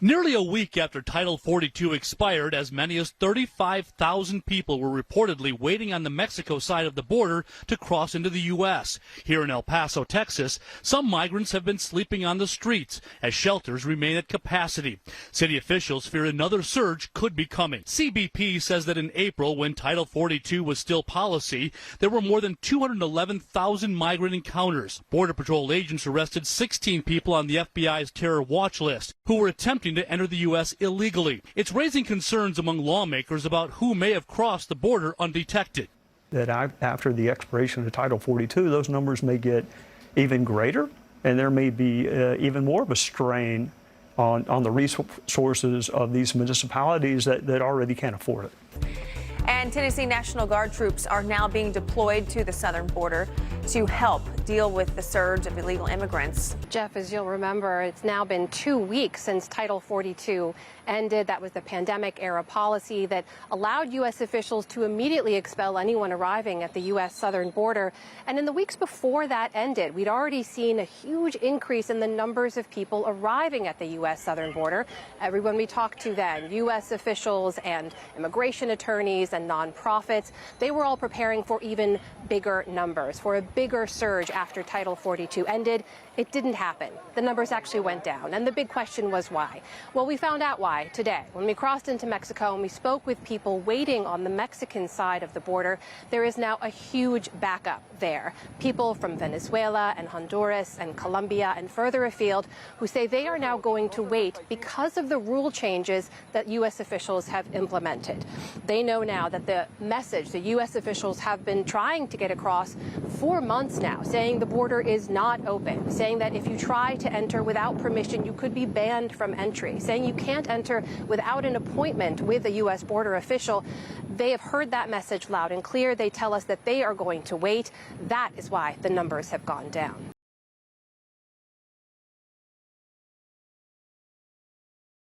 Nearly a week after Title 42 expired, as many as 35,000 people were reportedly waiting on the Mexico side of the border to cross into the U.S. Here in El Paso, Texas, some migrants have been sleeping on the streets as shelters remain at capacity. City officials fear another surge could be coming. CBP says that in April, when Title 42 was still policy, there were more than 211,000 migrant encounters. Border Patrol agents arrested 16 people on the FBI's terror watch list who were attempting to enter the U.S. illegally. It's raising concerns among lawmakers about who may have crossed the border undetected. That after the expiration of Title 42, those numbers may get even greater, and there may be even more of a strain on the resources of these municipalities that already can't afford it. And Tennessee National Guard troops are now being deployed to the southern border to help deal with the surge of illegal immigrants. Jeff, as you'll remember, it's now been 2 weeks since Title 42 ended. That was the pandemic-era policy that allowed U.S. officials to immediately expel anyone arriving at the U.S. southern border. And in the weeks before that ended, we'd already seen a huge increase in the numbers of people arriving at the U.S. southern border. Everyone we talked to then, U.S. officials and immigration attorneys and nonprofits, they were all preparing for even bigger numbers, for a bigger surge after Title 42 ended. It didn't happen. The numbers actually went down. And the big question was why? Well, we found out why today. When we crossed into Mexico and we spoke with people waiting on the Mexican side of the border, there is now a huge backup there. People from Venezuela and Honduras and Colombia and further afield who say they are now going to wait because of the rule changes that U.S. officials have implemented. They know now that the message the U.S. officials have been trying to get across for months now, saying the border is not open, saying that if you try to enter without permission, you could be banned from entry, saying you can't enter without an appointment with a U.S. border official. They have heard that message loud and clear. They tell us that they are going to wait. That is why the numbers have gone down.